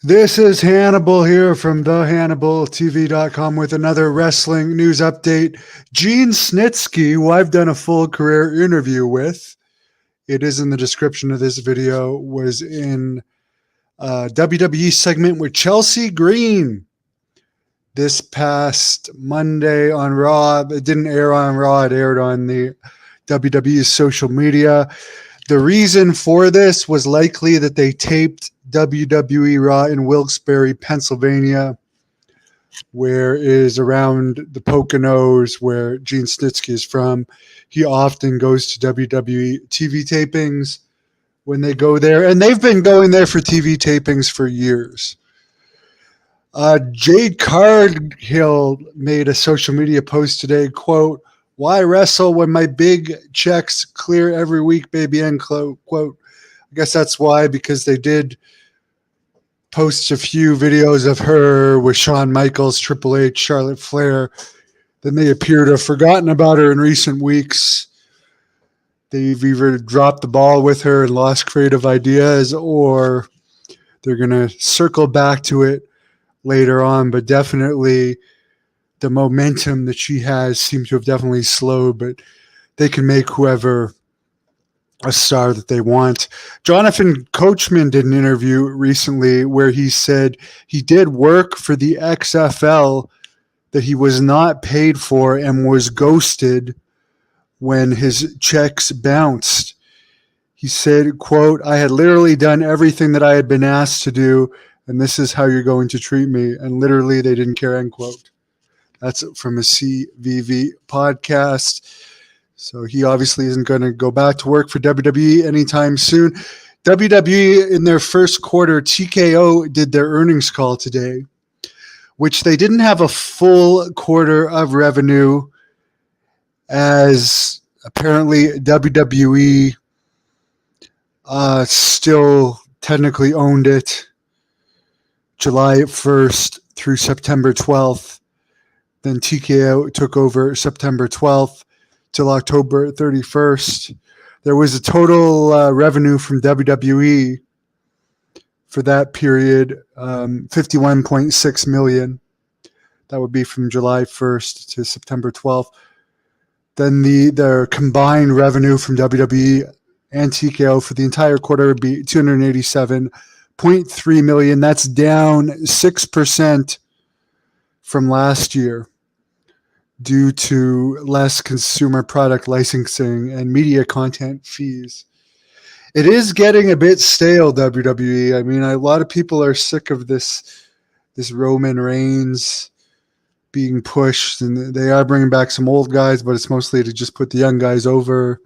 This is Hannibal here from thehannibaltv.com with another wrestling news update. Gene Snitsky, who I've done a full career interview with, it is in the description of this video, was in a WWE segment with Chelsea Green this past Monday on Raw. It didn't air on Raw, it aired on the WWE's social media. The reason for this was likely that they taped WWE Raw in Wilkes-Barre, Pennsylvania, where is around the Poconos, where Gene Snitsky is from. He often goes to WWE TV tapings when they go there, and they've been going there for TV tapings for years. Jade Cargill made a social media post today, quote, "Why wrestle when my big checks clear every week, baby," end quote. I guess that's why, because they did post a few videos of her with Shawn Michaels, Triple H, Charlotte Flair. Then they appear to have forgotten about her in recent weeks. They've either dropped the ball with her and lost creative ideas, or they're going to circle back to it later on. But definitely the momentum that she has seems to have definitely slowed, but they can make whoever a star that they want. Jonathan Coachman did an interview recently where he said he did work for the XFL that he was not paid for and was ghosted when his checks bounced. He said, quote, "I had literally done everything that I had been asked to do, and this is how you're going to treat me." And literally they didn't care, end quote. That's from a CVV podcast. So he obviously isn't going to go back to work for WWE anytime soon. WWE in their first quarter, TKO did their earnings call today, which they didn't have a full quarter of revenue, as apparently WWE still technically owned it July 1st through September 12th. Then TKO took over September 12th till October 31st. There was a total revenue from WWE for that period, $51.6 million. That would be from July 1st to September 12th. Then their combined revenue from WWE and TKO for the entire quarter would be $287.3 million. That's down 6% from last year, due to less consumer product licensing and media content fees. It is getting a bit stale, WWE. I mean, a lot of people are sick of this Roman Reigns being pushed, and they are bringing back some old guys, but it's mostly to just put the young guys over.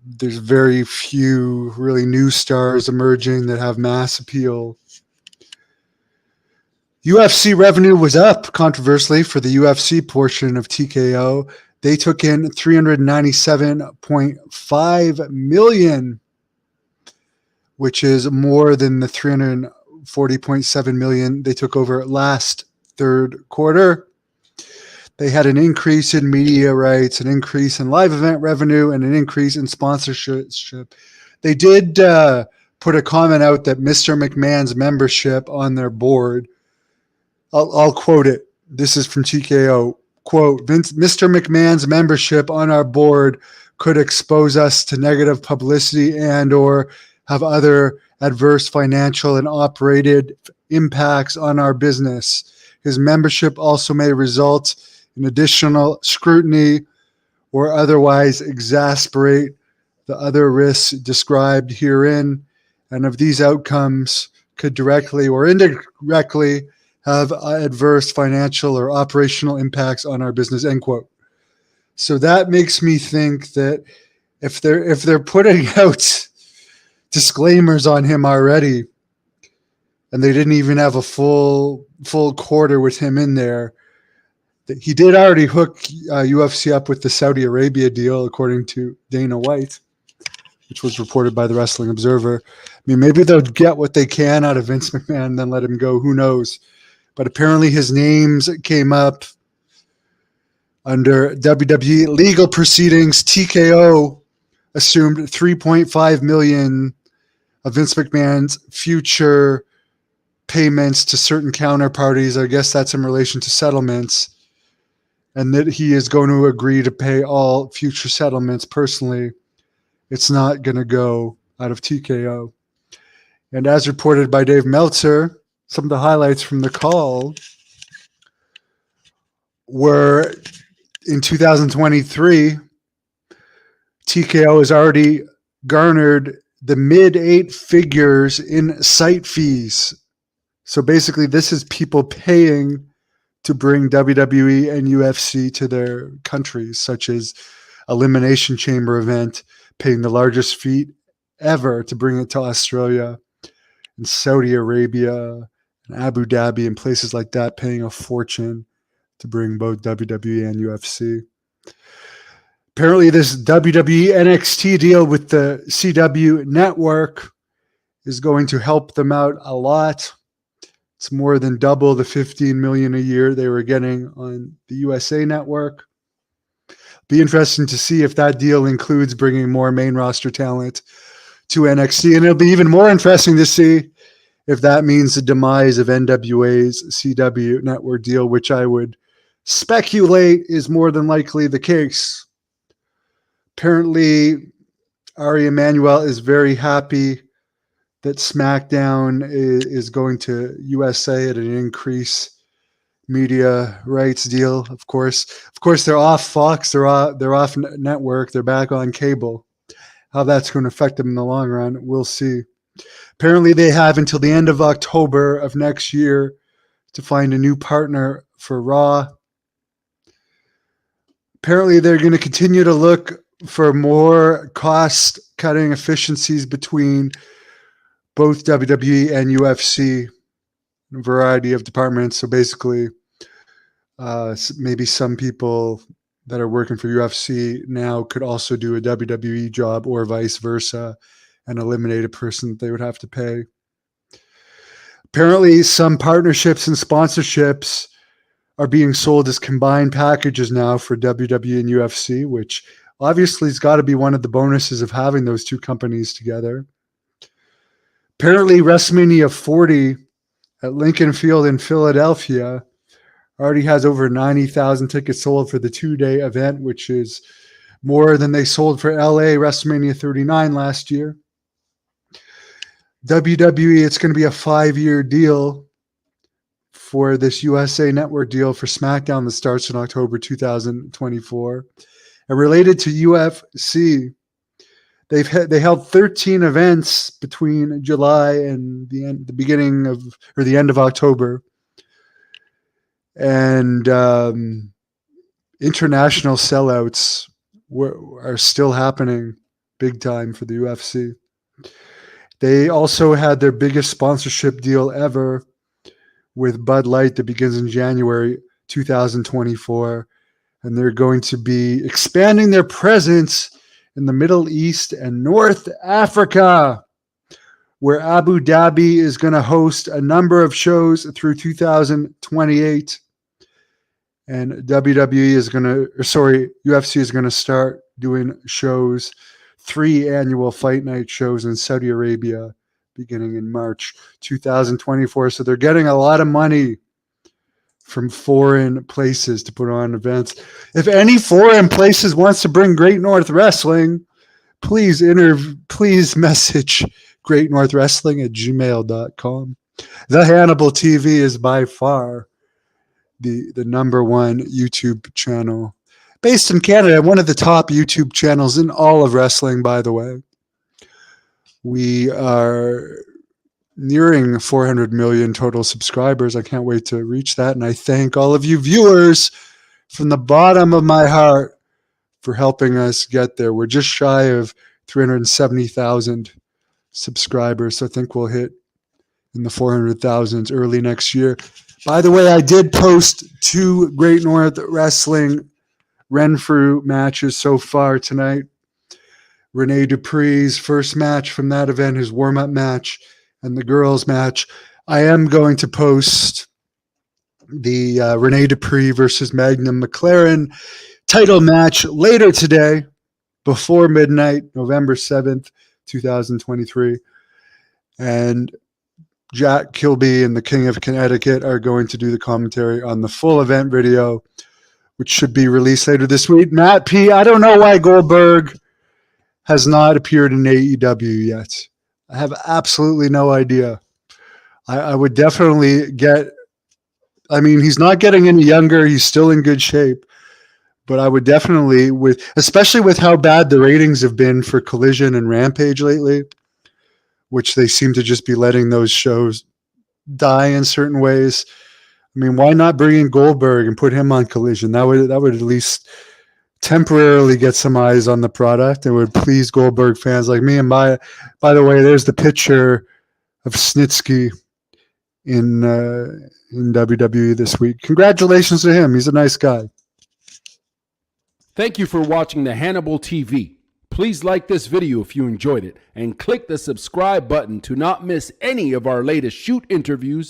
There's very few really new stars emerging that have mass appeal. UFC revenue was up, controversially, for the UFC portion of TKO. They took in $397.5 million, which is more than the $340.7 million they took over last third quarter. They had an increase in media rights, an increase in live event revenue, and an increase in sponsorship. They did put a comment out that Mr. McMahon's membership on their board, I'll quote it. This is from TKO. Quote, "Mr. McMahon's membership on our board could expose us to negative publicity and or have other adverse financial and operated impacts on our business. His membership also may result in additional scrutiny or otherwise exasperate the other risks described herein, and if these outcomes could directly or indirectly have adverse financial or operational impacts on our business," end quote. So that makes me think that if they're putting out disclaimers on him already, and they didn't even have a full quarter with him in there, that he did already hook UFC up with the Saudi Arabia deal, according to Dana White, which was reported by the Wrestling Observer. I mean, maybe they'll get what they can out of Vince McMahon and then let him go. Who knows? But apparently his names came up under WWE legal proceedings. TKO assumed $3.5 million of Vince McMahon's future payments to certain counterparties. I guess that's in relation to settlements. And that he is going to agree to pay all future settlements personally. It's not going to go out of TKO. And as reported by Dave Meltzer, some of the highlights from the call were in 2023, TKO has already garnered the mid 8 figures in site fees. So basically, this is people paying to bring WWE and UFC to their countries, such as Elimination Chamber event, paying the largest fee ever to bring it to Australia, and Saudi Arabia, and Abu Dhabi, and places like that, paying a fortune to bring both WWE and UFC. Apparently, this WWE NXT deal with the CW network is going to help them out a lot. It's more than double the $15 million a year they were getting on the USA network. Be interesting to see if that deal includes bringing more main roster talent to NXT. And it'll be even more interesting to see if that means the demise of NWA's CW network deal, which I would speculate is more than likely the case. Apparently, Ari Emanuel is very happy that SmackDown is going to USA at an increased media rights deal. Of course, they're off Fox, they're off network, they're back on cable. How that's going to affect them in the long run, we'll see. Apparently, they have until the end of October of next year to find a new partner for Raw. Apparently, they're going to continue to look for more cost-cutting efficiencies between both WWE and UFC, a variety of departments. So basically, maybe some people that are working for UFC now could also do a WWE job or vice versa and eliminate a person that they would have to pay. Apparently, some partnerships and sponsorships are being sold as combined packages now for WWE and UFC, which obviously has got to be one of the bonuses of having those two companies together. Apparently, WrestleMania 40 at Lincoln Field in Philadelphia already has over 90,000 tickets sold for the 2-day event, which is more than they sold for LA WrestleMania 39 last year. WWE, it's going to be a 5-year deal for this USA Network deal for SmackDown that starts in October 2024. And related to UFC, they held 13 events between July and the end of October, and international sellouts are still happening big time for the UFC. They also had their biggest sponsorship deal ever with Bud Light that begins in January 2024, and they're going to be expanding their presence in the Middle East and North Africa, where Abu Dhabi is going to host a number of shows through 2028. And UFC is going to start doing shows, 3 annual Fight Night shows in Saudi Arabia beginning in March 2024. So they're getting a lot of money from foreign places to put on events. If any foreign places wants to bring Great North Wrestling, please message Great North Wrestling at gmail.com. The Hannibal TV is by far the number one YouTube channel based in Canada, one of the top YouTube channels in all of wrestling, by the way. We are nearing 400 million total subscribers. I can't wait to reach that. And I thank all of you viewers from the bottom of my heart for helping us get there. We're just shy of 370,000 subscribers. So I think we'll hit in the 400,000s early next year. By the way, I did post 2 Great North Wrestling Renfrew matches so far tonight. Rene Dupree's first match from that event, his warm-up match, and the girls' match. I am going to post the Rene Dupree versus Magnum McLaren title match later today, before midnight, November 7th, 2023. And Jack Kilby and the King of Connecticut are going to do the commentary on the full event video, which should be released later this week. Matt P., I don't know why Goldberg has not appeared in AEW yet. I have absolutely no idea. I would definitely get, I mean, he's not getting any younger. He's still in good shape. But I would definitely, especially with how bad the ratings have been for Collision and Rampage lately, which they seem to just be letting those shows die in certain ways. I mean, why not bring in Goldberg and put him on Collision? That would at least temporarily get some eyes on the product. It would please Goldberg fans like me. And by the way, there's the picture of Snitsky in WWE this week. Congratulations to him. He's a nice guy. Thank you for watching the Hannibal TV. Please like this video if you enjoyed it and click the subscribe button to not miss any of our latest shoot interviews